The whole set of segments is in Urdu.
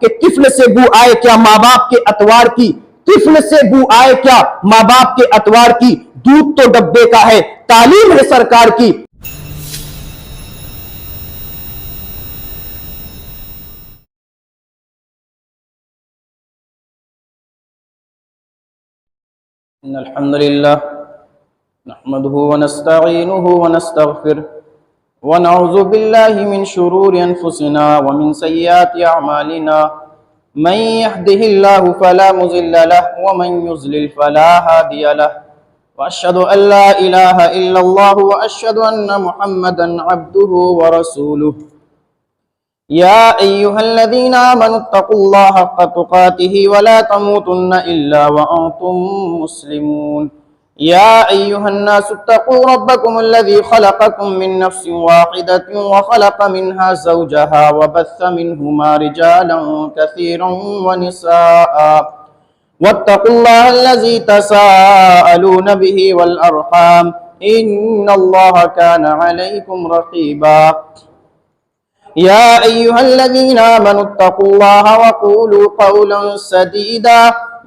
کہ طفل سے بو آئے کیا ماں باپ کے اتوار کی، طفل سے بو آئے کیا ماں باپ کے اتوار کی، دودھ تو ڈبے کا ہے تعلیم ہے سرکار کی۔ إن الحمد لله نحمده ونستعينه ونستغفره ونعوذ بالله من شرور أنفسنا ومن سيئات أعمالنا، من يهده الله فلا مضل له ومن يضلل فلا هادي له، وأشهد أن لا إله إلا الله وأشهد أن محمدا عبده ورسوله۔ يا أيها الذين آمنوا اتقوا الله حق تقاته ولا تموتن إلا وأنتم مسلمون۔ يا أيها الناس اتقوا ربكم الذي خلقكم من نفس واحدة وخلق منها زوجها وبث منهما رجالا كثيرا ونساء، واتقوا الله الذي تساءلون به والأرحام إن الله كان عليكم رقيبا۔ يا أيها الذين آمنوا اتقوا الله وقولوا قولا سديدا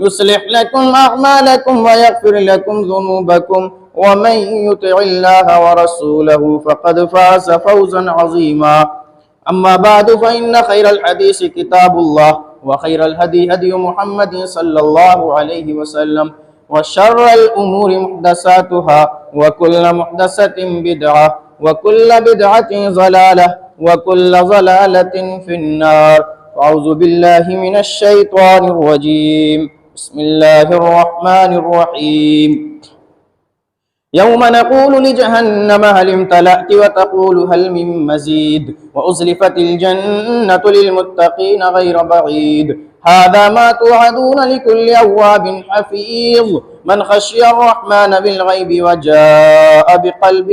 يصلح لكم أعمالكم ويغفر لكم ذنوبكم، ومن يطع الله ورسوله فقد فاز فوزا عظيما۔ أما بعد فإن خير الحديث كتاب الله، وخير الهدي هدي محمد صلى الله عليه وسلم، وشر الأمور محدثاتها، وكل محدثة بدعة، وكل بدعة ضلالة، وكل ضلالة في النار۔ أعوذ بالله من الشيطان الرجيم، بسم الله الرحمن الرحيم۔ يوم نقول لجهنم هل امتلأت وتقول هل من مزيد، وأزلفت الجنة للمتقين غير بعيد، هذا ما توعدون لكل أواب حفيظ، من خشي الرحمن بالغيب وجاء بقلب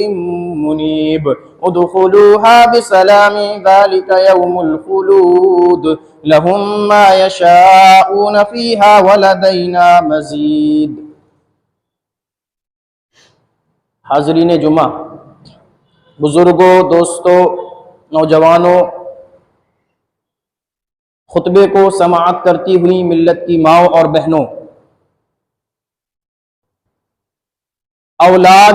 منيب، ادخلوها بسلام ذلك يوم الخلود، لهم ما يشاءون فيها ولدينا مزيد۔ حاضرین جمعہ، بزرگوں، دوستوں، نوجوانوں، خطبے کو سماعت کرتی ہوئی ملت کی ماؤں اور بہنوں، اولاد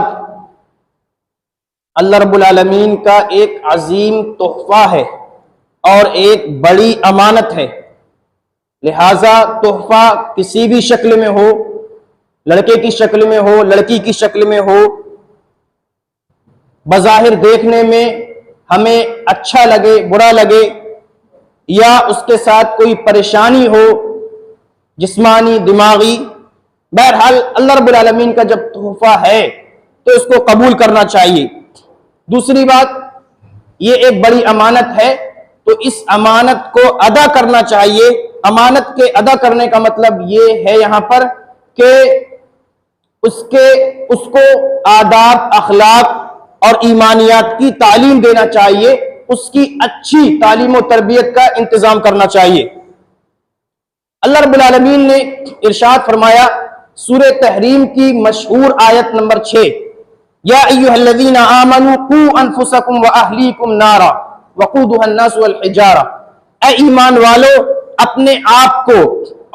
اللہ رب العالمین کا ایک عظیم تحفہ ہے اور ایک بڑی امانت ہے، لہذا تحفہ کسی بھی شکل میں ہو، لڑکے کی شکل میں ہو، لڑکی کی شکل میں ہو، بظاہر دیکھنے میں ہمیں اچھا لگے، برا لگے، یا اس کے ساتھ کوئی پریشانی ہو جسمانی، دماغی، بہرحال اللہ رب العالمین کا جب تحفہ ہے تو اس کو قبول کرنا چاہیے۔ دوسری بات، یہ ایک بڑی امانت ہے تو اس امانت کو ادا کرنا چاہیے۔ امانت کے ادا کرنے کا مطلب یہ ہے یہاں پر کہ اس کو آداب، اخلاق اور ایمانیات کی تعلیم دینا چاہیے، اس کی اچھی تعلیم و تربیت کا انتظام کرنا چاہیے۔ اللہ رب العالمین نے ارشاد فرمایا سورہ تحریم کی مشہور آیت نمبر 6، یا ایھا الذین آمنوا قوا انفسکم واہلیکم نارا وقودھا الناس والحجارہ، اے ایمان والو، اپنے آپ کو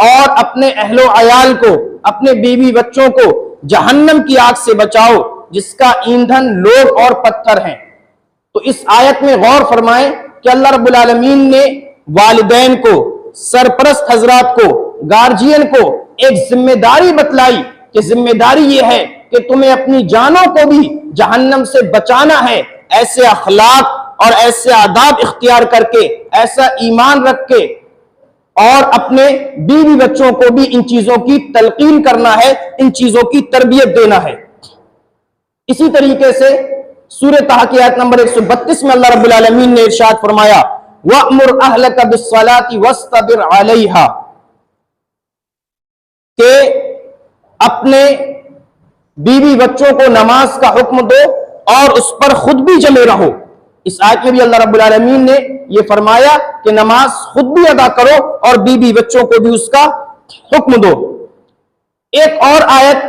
اور اپنے اہل و عیال کو، اپنے بیوی بچوں کو جہنم کی آگ سے بچاؤ جس کا ایندھن لوگ اور پتھر ہیں۔ تو اس آیت میں غور فرمائیں کہ اللہ رب العالمین نے والدین کو، سرپرست حضرات کو، گارجین کو ایک ذمہ داری بتلائی کہ ذمہ داری یہ ہے کہ تمہیں اپنی جانوں کو بھی جہنم سے بچانا ہے، ایسے اخلاق اور ایسے آداب اختیار کر کے، ایسا ایمان رکھ کے، اور اپنے بیوی بچوں کو بھی ان چیزوں کی تلقین کرنا ہے، ان چیزوں کی تربیت دینا ہے۔ اسی طریقے سے سورہ طٰ کی آیت نمبر 132 میں اللہ رب العالمین نے ارشاد فرمایا وَأْمُرْ أَهْلَكَ بِالصَّلَاةِ وَاسْتَبِرْ عَلَيْهَا، کہ اپنے بیوی بچوں کو نماز کا حکم دو اور اس پر خود بھی جمے رہو۔ اس آیت میں بھی اللہ رب العالمین نے یہ فرمایا کہ نماز خود بھی ادا کرو اور بیوی بچوں کو بھی اس کا حکم دو۔ ایک اور آیت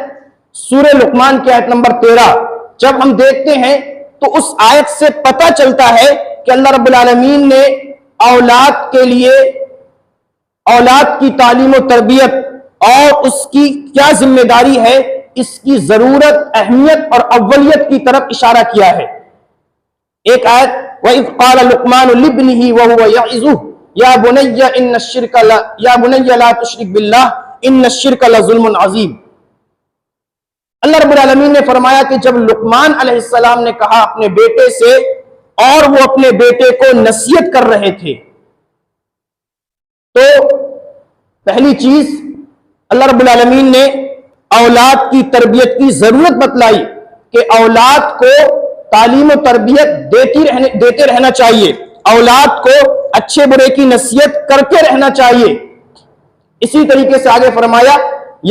سورہ لقمان کی آیت نمبر 13 جب ہم دیکھتے ہیں تو اس آیت سے پتہ چلتا ہے کہ اللہ رب العالمین نے اولاد کے لیے اولاد کی تعلیم و تربیت اور اس کی کیا ذمہ داری ہے، اس کی ضرورت، اہمیت اور اولیت کی طرف اشارہ کیا ہے۔ ایک آیت وَإِذْ قَالَ لُقْمَانُ لِابْنِهِ وَهُوَ يَعِظُهُ يَا بُنَيَّ لَا تُشْرِكْ بِاللَّهِ إِنَّ الشِّرْكَ لَظُلْمٌ عَظِيمٌ۔ اللہ رب العالمین نے فرمایا کہ جب لقمان علیہ السلام نے کہا اپنے بیٹے سے، اور وہ اپنے بیٹے کو نصیحت کر رہے تھے، تو پہلی چیز اللہ رب العالمین نے اولاد کی تربیت کی ضرورت بتلائی کہ اولاد کو تعلیم و تربیت دیتے رہنا چاہیے، اولاد کو اچھے برے کی نصیحت کرتے رہنا چاہیے۔ اسی طریقے سے آگے فرمایا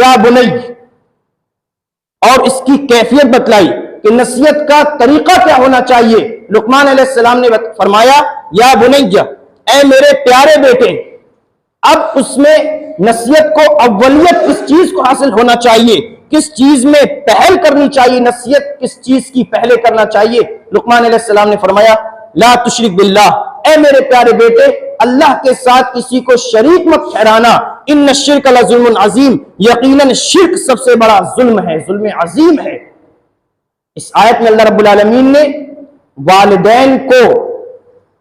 یا بنی، اور اس کی کیفیت بتلائی کہ نصیحت کا طریقہ کیا ہونا چاہیے۔ لقمان علیہ السلام نے فرمایا یا بنی، اے میرے پیارے بیٹے۔ اب اس میں نصیحت کو اولیت کس چیز کو حاصل ہونا چاہیے، کس چیز میں پہل کرنی چاہیے، نصیحت کس چیز کی پہلے کرنا چاہیے۔ لقمان علیہ السلام نے فرمایا لا تشرک باللہ، اے میرے پیارے بیٹے اللہ کے ساتھ کسی کو شریک مت ٹھہرانا، ان الشرک لظلم عظیم، یقیناً شرک سب سے بڑا ظلم ہے، ظلم عظیم ہے۔ اس آیت میں اللہ رب العالمین نے والدین کو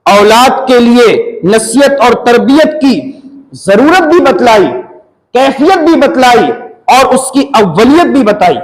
اولاد کے لیے نصیحت اور تربیت کی ضرورت بھی بتلائی، کیفیت بھی بتلائی اور اس کی اولیت بھی بتائی۔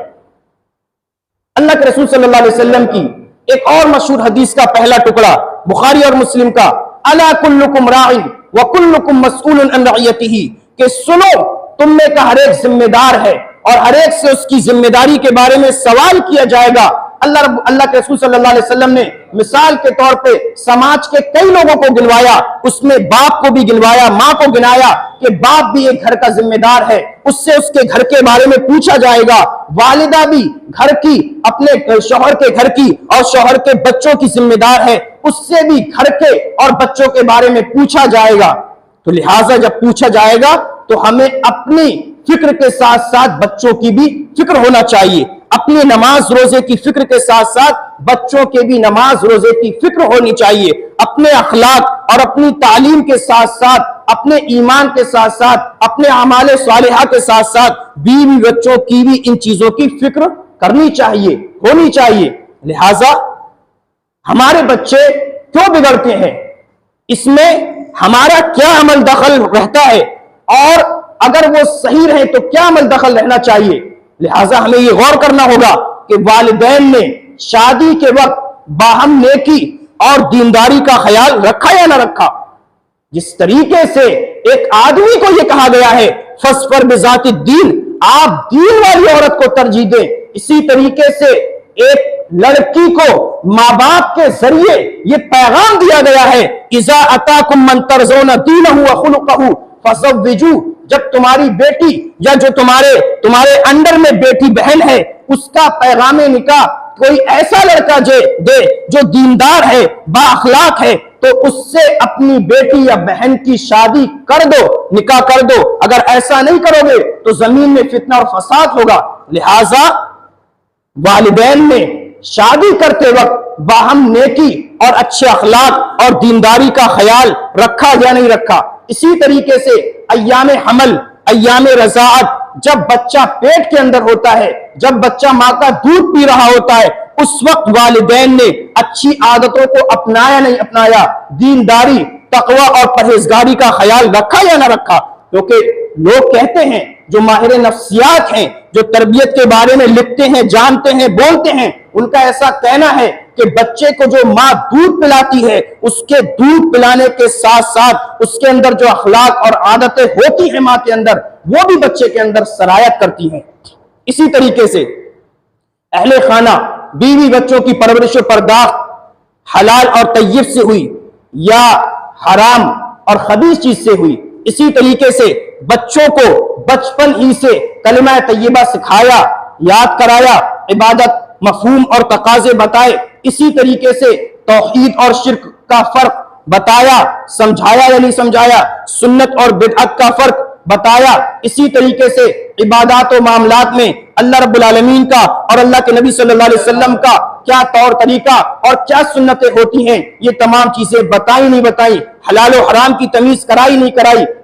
اللہ کے رسول صلی اللہ علیہ وسلم کی ایک اور مشہور حدیث کا پہلا ٹکڑا بخاری اور مسلم کا، الا کلکم راع وکلکم مسئول عن رعیتہ، کہ سنو تم میں کا ہر ایک ذمہ دار ہے اور ہر ایک سے اس کی ذمہ داری کے بارے میں سوال کیا جائے گا۔ اللہ کے رسول صلی اللہ علیہ وسلم نے مثال کے طور پہ سماج کے کئی لوگوں کو گنوایا، اس میں باپ کو بھی گنوایا، ماں کو گنایا کہ باپ بھی ایک گھر کا ذمہ دار ہے، اس سے اس کے گھر کے بارے میں پوچھا جائے گا، والدہ بھی گھر کی، اپنے شوہر کے گھر کی اور شوہر کے بچوں کی ذمہ دار ہے، اس سے بھی گھر کے اور بچوں کے بارے میں پوچھا جائے گا۔ تو لہٰذا جب پوچھا جائے گا تو ہمیں اپنی فکر کے ساتھ ساتھ بچوں کی بھی فکر ہونا چاہیے، اپنی نماز روزے کی فکر کے ساتھ ساتھ بچوں کے بھی نماز روزے کی فکر ہونی چاہیے، اپنے اخلاق اور اپنی تعلیم کے ساتھ ساتھ، اپنے ایمان کے ساتھ ساتھ، اپنے اعمال صالحہ کے ساتھ ساتھ بیوی بچوں کی بھی ان چیزوں کی فکر کرنی چاہیے، ہونی چاہیے۔ لہٰذا ہمارے بچے کیوں بگڑتے ہیں، اس میں ہمارا کیا عمل دخل رہتا ہے، اور اگر وہ صحیح رہے تو کیا عمل دخل رہنا چاہیے۔ لہٰذا ہمیں یہ غور کرنا ہوگا کہ والدین نے شادی کے وقت باہم نیکی اور دینداری کا خیال رکھا یا نہ رکھا۔ جس طریقے سے ایک آدمی کو یہ کہا گیا ہے فَاصْبِرْ بِذَاتِ الدِّینِ، آپ دین والی عورت کو ترجیح دیں، اسی طریقے سے ایک لڑکی کو ماں باپ کے ذریعے یہ پیغام دیا گیا ہے اِذَا أَتَاكُم مَّن تَرْضَوْنَ دِینَهُ وَخُلُقَهُ فَزَوِّجُوهُ، جب تمہاری بیٹی یا جو تمہارے انڈر میں بیٹی بہن ہے اس کا پیغام نکاح کوئی ایسا لڑکا دے جو دیندار ہے، با اخلاق ہے، تو اس سے اپنی بیٹی یا بہن کی شادی کر دو، نکاح کر دو۔ اگر ایسا نہیں کرو گے تو زمین میں فتنہ اور فساد ہوگا۔ لہٰذا والدین نے شادی کرتے وقت باہم نیکی اور اچھے اخلاق اور دینداری کا خیال رکھا یا نہیں رکھا۔ اسی طریقے سے ایام حمل، ایام رضاعت، جب بچہ پیٹ کے اندر ہوتا ہے، جب بچہ ماں کا دودھ پی رہا ہوتا ہے، اس وقت والدین نے اچھی عادتوں کو اپنایا نہیں اپنایا، دینداری، تقوی اور پرہیزگاری کا خیال رکھا یا نہ رکھا۔ کیونکہ لوگ کہتے ہیں جو ماہر نفسیات ہیں، جو تربیت کے بارے میں لکھتے ہیں، جانتے ہیں، بولتے ہیں، ان کا ایسا کہنا ہے کہ بچے کو جو ماں دودھ پلاتی ہے اس کے دودھ پلانے کے ساتھ ساتھ اس کے اندر جو اخلاق اور عادتیں ہوتی ہیں ماں کے اندر، وہ بھی بچے کے اندر سرایت کرتی ہیں۔ اسی طریقے سے اہل خانہ، بیوی بچوں کی پرورش و پرداخت حلال اور طیب سے ہوئی یا حرام اور خبیث چیز سے ہوئی۔ اسی طریقے سے بچوں کو بچپن ہی سے کلمہ طیبہ سکھایا، یاد کرایا، عبادت، مفہوم اور تقاضے بتائے۔ اسی طریقے سے توحید اور شرک کا فرق بتایا، سمجھایا یا نہیں سمجھایا، سنت اور بدعت کا فرق بتایا۔ اسی طریقے سے عبادات و معاملات میں اللہ رب العالمین کا اور اللہ کے نبی صلی اللہ علیہ وسلم کا کیا طور طریقہ اور کیا سنتیں ہوتی ہیں، یہ تمام چیزیں بتائی نہیں بتائی، حلال و حرام کی تمیز کرائی نہیں کرائی،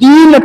3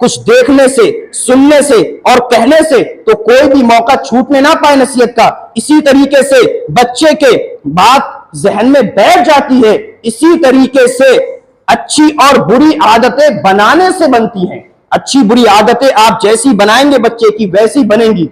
کچھ دیکھنے سے، سننے سے اور کہنے سے تو کوئی بھی موقع چھوٹنے نہ پائے نصیحت کا۔ اسی طریقے سے بچے کے بات ذہن میں بیٹھ جاتی ہے، اسی طریقے سے اچھی اور بری عادتیں بنانے سے بنتی ہیں۔ اچھی بری عادتیں آپ جیسی بنائیں گے بچے کی ویسی بنیں گی۔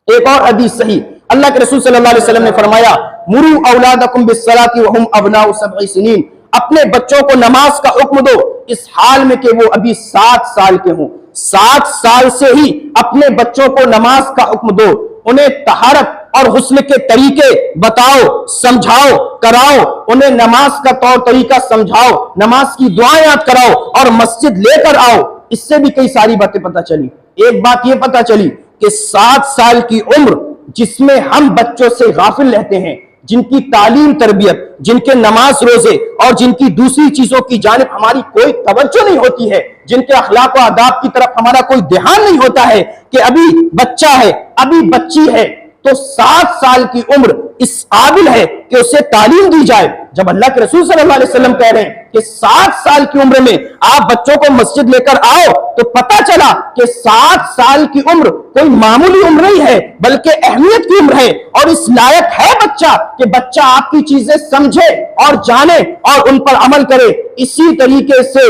ایک اور حدیث صحیح، اللہ کے رسول صلی اللہ علیہ وسلم نے فرمایا مروا اولادکم بالصلاۃ وهم ابناء 7 سنین، اپنے بچوں کو نماز کا حکم دو اس حال میں کہ وہ ابھی 7 سال کے ہوں۔ 7 سال سے ہی اپنے بچوں کو نماز کا حکم دو، انہیں طہارت اور غسل کے طریقے بتاؤ، سمجھاؤ، کراؤ، انہیں نماز کا طور طریقہ سمجھاؤ، نماز کی دعائیں یاد کراؤ اور مسجد لے کر آؤ۔ اس سے بھی کئی ساری باتیں پتہ چلی۔ ایک بات یہ پتہ چلی کہ 7 سال کی عمر جس میں ہم بچوں سے غافل رہتے ہیں، جن کی تعلیم تربیت، جن کے نماز روزے اور جن کی دوسری چیزوں کی جانب ہماری کوئی توجہ نہیں ہوتی ہے، جن کے اخلاق و آداب کی طرف ہمارا کوئی دھیان نہیں ہوتا ہے کہ ابھی بچہ ہے، ابھی بچی ہے، تو 7 سال کی عمر اس قابل ہے کہ اسے تعلیم دی جائے۔ جب اللہ کے رسول صلی اللہ علیہ وسلم کہہ رہے ہیں کہ 7 سال کی عمر میں آپ بچوں کو مسجد لے کر آؤ، تو پتہ چلا کہ 7 سال کی عمر کوئی معمولی عمر نہیں ہے بلکہ اہمیت کی عمر ہے، اور اس لائق ہے بچہ کہ بچہ آپ کی چیزیں سمجھے اور جانے اور ان پر عمل کرے۔ اسی طریقے سے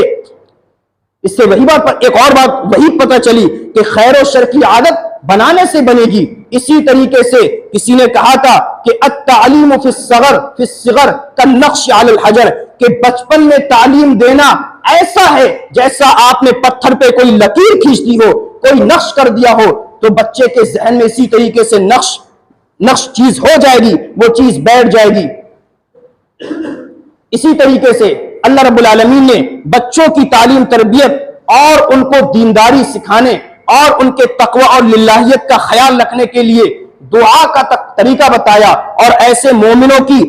اس سے وہی بات، ایک اور بات وہی پتہ چلی کہ خیر و شر کی عادت بنانے سے بنے گی۔ اسی طریقے سے کسی نے کہا تھا کہ التعلیم فی الصغر کالنقش علی الحجر، کہ بچپن میں تعلیم دینا ایسا ہے جیسا آپ نے پتھر پہ کوئی لکیر کھینچ دی ہو، کوئی نقش کر دیا ہو، تو بچے کے ذہن میں اسی طریقے سے نقش چیز ہو جائے گی، وہ چیز بیٹھ جائے گی۔ اسی طریقے سے اللہ رب العالمین نے بچوں کی تعلیم تربیت اور ان کو دینداری سکھانے اور ان کے تقوی اور للہیت کا خیال رکھنے کے لیے دعا کا طریقہ بتایا، اور ایسے مومنوں کی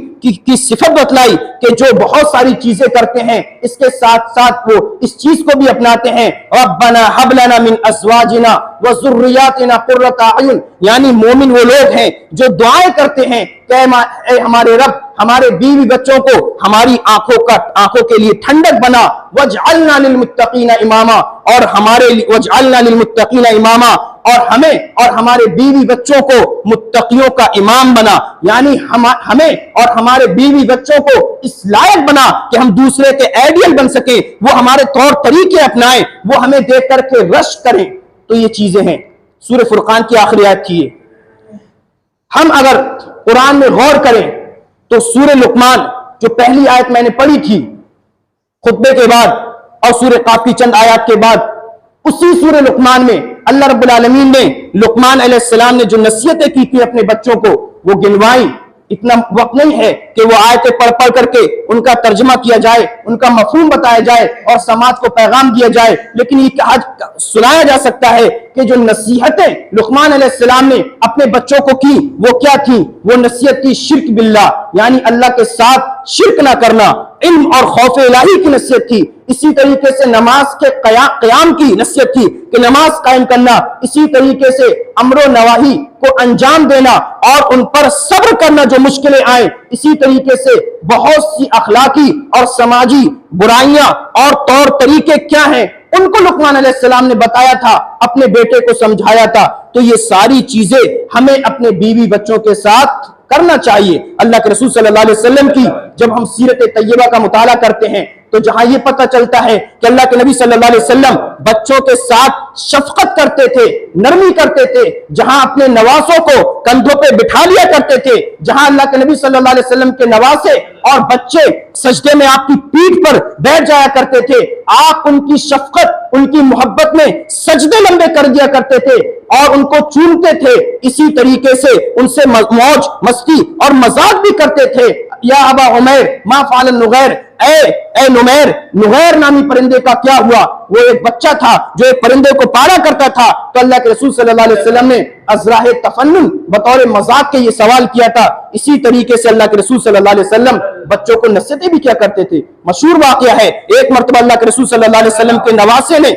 صفت بتلائی کہ جو بہت ساری چیزیں کرتے ہیں اس کے ساتھ ساتھ وہ اس چیز کو بھی اپناتے ہیں، ربنا ہب لنا من ازواجنا وذریاتنا قرۃ اعین، یعنی مومن وہ لوگ ہیں جو دعائیں کرتے ہیں کہ اے ہمارے رب ہمارے بیوی بچوں کو ہماری آنکھوں کے لیے ٹھنڈک بنا، وجعلنا للمتقین اماما، اور وجعلنا للمتقین اماما، اور ہمیں اور ہمارے بیوی بچوں کو متقیوں کا امام بنا، یعنی ہمیں اور ہمارے بیوی بچوں کو اس لائق بنا کہ ہم دوسرے کے آئیڈیل بن سکیں، وہ ہمارے طور طریقے اپنائیں، وہ ہمیں دیکھ کر کے رشک کریں۔ تو یہ چیزیں ہیں۔ سورہ فرقان کی آخری آیت تھی۔ ہم اگر قرآن میں غور کریں تو سورہ لقمان جو پہلی آیت میں نے پڑھی تھی خطبے کے بعد اور سورہ قاف کی چند آیات کے بعد، اسی سورہ لقمان میں اللہ رب العالمین نے لقمان علیہ السلام نے جو نصیحتیں کی تھی اپنے بچوں کو وہ گنوائیں۔ اتنا وقت نہیں ہے کہ وہ آیتیں پڑھ کر کے ان کا ترجمہ کیا جائے، ان کا مفہوم بتایا جائے اور سماج کو پیغام دیا جائے، لیکن یہ آج سنایا جا سکتا ہے کہ جو نصیحتیں لقمان علیہ السلام نے اپنے بچوں کو کی وہ کیا تھی؟ وہ نصیحت تھی شرک باللہ، یعنی اللہ کے ساتھ شرک نہ کرنا، علم اور خوف الہی کی نصیحت تھی۔ اسی طریقے سے نماز کے قیام کی نصیحت تھی کہ نماز قائم کرنا، اسی طریقے سے امر و نواہی کو انجام دینا اور ان پر صبر کرنا جو مشکلیں آئیں، اسی طریقے سے بہت سی اخلاقی اور سماجی برائیاں اور طور طریقے کیا ہیں ان کو لقمان علیہ السلام نے بتایا تھا، اپنے بیٹے کو سمجھایا تھا۔ تو یہ ساری چیزیں ہمیں اپنے بیوی بچوں کے ساتھ کرنا چاہیے۔ اللہ کے رسول صلی اللہ علیہ وسلم کی جب ہم سیرت طیبہ کا مطالعہ کرتے ہیں تو جہاں یہ پتہ چلتا ہے کہ اللہ کے نبی صلی اللہ علیہ وسلم بچوں کے ساتھ شفقت کرتے تھے، نرمی کرتے تھے، جہاں اپنے نواسوں کو کندھوں پہ بٹھا لیا کرتے تھے، جہاں اللہ کے نبی صلی اللہ علیہ وسلم کے نواسے اور بچے سجدے میں آپ کی پیٹھ پر بیٹھ جایا کرتے تھے، آپ ان کی شفقت، ان کی محبت میں سجدے لمبے کر دیا کرتے تھے اور ان کو چومتے تھے، اسی طریقے سے ان سے موج مستی اور مذاق بھی کرتے تھے۔ یا ابا عمیر ما فعل النغیر، اے نمیر، نغیر نامی پرندے کا کیا ہوا؟ وہ ایک بچہ تھا جو ایک پرندے کو پالا کرتا تھا، تو اللہ کے رسول صلی اللہ علیہ وسلم نے ازراہ تفنن بطور مذاق کے یہ سوال کیا تھا۔ اسی طریقے سے اللہ کے رسول صلی اللہ علیہ وسلم بچوں کو نصیحتیں بھی کیا کرتے تھے۔ مشہور واقعہ ہے، ایک مرتبہ اللہ کے رسول صلی اللہ علیہ وسلم کے نواسے نے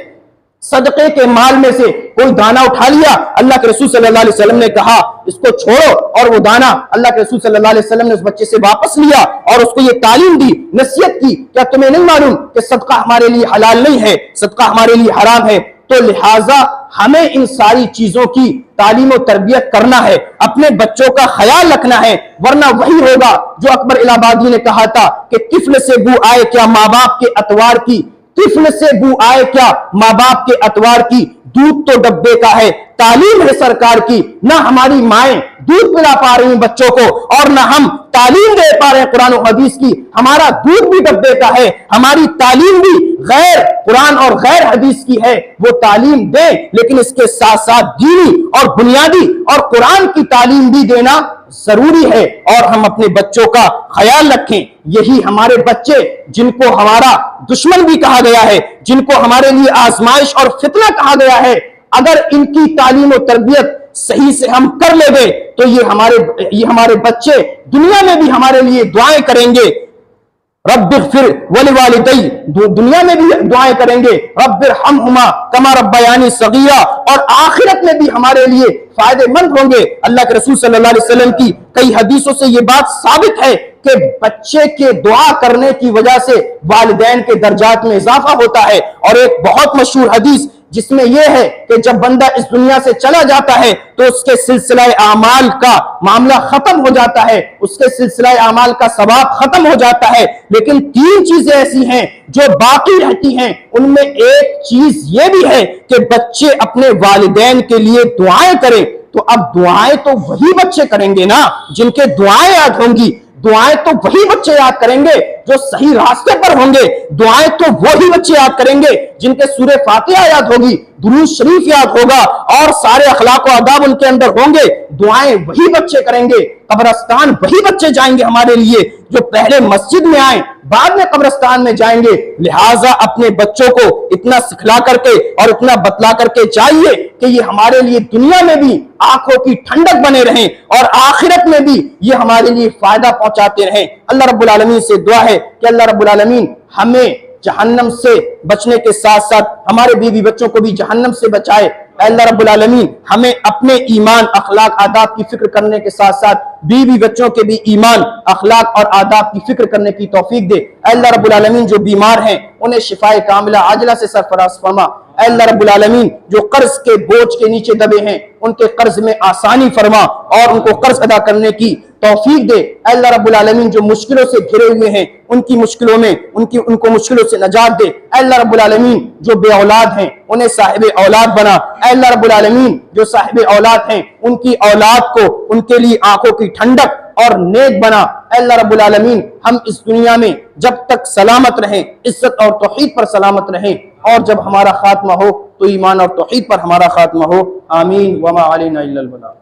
صدقے کے مال میں سے کوئی دانہ اٹھا لیا، اللہ کے رسول صلی اللہ علیہ وسلم نے کہا اس کو چھوڑو، اور وہ دانہ اللہ کے رسول صلی اللہ علیہ وسلم نے اس بچے سے واپس لیا اور اس کو یہ تعلیم دی، نصیحت کی، کیا تمہیں نہیں معلوم کہ صدقہ ہمارے لیے حلال نہیں ہے، صدقہ ہمارے لیے حرام ہے؟ تو لہٰذا ہمیں ان ساری چیزوں کی تعلیم و تربیت کرنا ہے، اپنے بچوں کا خیال رکھنا ہے، ورنہ وہی ہوگا جو اکبر الہ آبادی نے کہا تھا کہ طفل سے بو آئے کیا ماں باپ کے اتوار کی، طفل سے بو آئے کیا ماں باپ کے اتوار کی، دودھ تو ڈبے کا ہے، تعلیم ہے سرکار کی، نہ ہماری مائیں دودھ پلا پا رہی ہیں بچوں کو اور نہ ہم تعلیم دے پا رہے ہیں قرآن و حدیث کی، ہمارا دودھ بھی ڈبے کا ہے، ہماری تعلیم بھی غیر قرآن اور غیر حدیث کی ہے، وہ تعلیم دیں لیکن اس کے ساتھ ساتھ دینی اور بنیادی اور قرآن کی تعلیم بھی دینا ضروری ہے، اور ہم اپنے بچوں کا خیال رکھیں۔ یہی ہمارے بچے جن کو ہمارا دشمن بھی کہا گیا ہے، جن کو ہمارے لیے آزمائش اور فتنہ کہا گیا ہے، اگر ان کی تعلیم و تربیت صحیح سے ہم کر لیں گے تو یہ ہمارے بچے دنیا میں بھی ہمارے لیے دعائیں کریں گے، رب اغفر ولوالدی، دنیا میں بھی دعائیں کریں گے رب ارحمہما کما ربیانی صغیرا، اور آخرت میں بھی ہمارے لیے فائدے مند ہوں گے۔ اللہ کے رسول صلی اللہ علیہ وسلم کی کئی حدیثوں سے یہ بات ثابت ہے کہ بچے کے دعا کرنے کی وجہ سے والدین کے درجات میں اضافہ ہوتا ہے، اور ایک بہت مشہور حدیث جس میں یہ ہے کہ جب بندہ اس دنیا سے چلا جاتا ہے تو اس کے سلسلہ اعمال کا معاملہ ختم ہو جاتا ہے، اس کے سلسلہ اعمال کا ثواب ختم ہو جاتا ہے، لیکن تین چیزیں ایسی ہیں جو باقی رہتی ہیں، ان میں ایک چیز یہ بھی ہے کہ بچے اپنے والدین کے لیے دعائیں کریں۔ تو اب دعائیں تو وہی بچے کریں گے نا جن کے دعائیں یاد ہوں گی، دعائیں تو وہی بچے یاد کریں گے جو صحیح راستے پر ہوں گے، دعائیں تو وہی بچے یاد کریں گے جن کے سورہ فاتحہ یاد ہوگی، درود شریف یاد ہوگا اور سارے اخلاق و آداب ان کے اندر ہوں گے، دعائیں وہی بچے کریں گے، قبرستان وہی بچے جائیں گے ہمارے لیے جو پہلے مسجد میں آئیں بعد میں قبرستان میں جائیں گے۔ لہٰذا اپنے بچوں کو اتنا سکھلا کر کے اور اتنا بتلا کر کے چاہیے کہ یہ ہمارے لیے دنیا میں بھی آنکھوں کی ٹھنڈک بنے رہیں اور آخرت میں بھی یہ ہمارے لیے فائدہ پہنچاتے رہیں۔ اللہ رب العالمین سے دعا ہے کہ اللہ رب العالمین ہمیں جہنم سے بچنے کے ساتھ ساتھ ہمارے بیوی بچوں کو بھی جہنم سے بچائے۔ اے اللہ رب العالمین ہمیں اپنے ایمان اخلاق آداب کی فکر کرنے کے ساتھ ساتھ بیوی بچوں کے بھی ایمان اخلاق اور آداب کی فکر کرنے کی توفیق دے۔ اے اللہ رب العالمین جو بیمار ہیں انہیں شفائے کاملہ عاجلہ سے سرفراز فرما۔ اے اللہ رب العالمین جو قرض کے بوجھ کے نیچے دبے ہیں ان کے قرض میں آسانی فرما اور ان کو قرض ادا کرنے کی توفیق دے۔ اے اللہ رب العالمین جو مشکلوں سے گھرے ہوئے ہیں ان کی مشکلوں میں ان کو مشکلوں سے نجات دے۔ اے اللہ رب العالمین جو بے اولاد ہیں انہیں صاحب اولاد بنا۔ اے اللہ رب العالمین جو صاحب اولاد ہیں ان کی اولاد کو ان کے لیے آنکھوں کی ٹھنڈک اور نیک بنا۔ اے اللہ رب العالمین ہم اس دنیا میں جب تک سلامت رہیں عزت اور توحید پر سلامت رہیں، اور جب ہمارا خاتمہ ہو تو ایمان اور توحید پر ہمارا خاتمہ ہو۔ آمین وما علینا الا البلاغ۔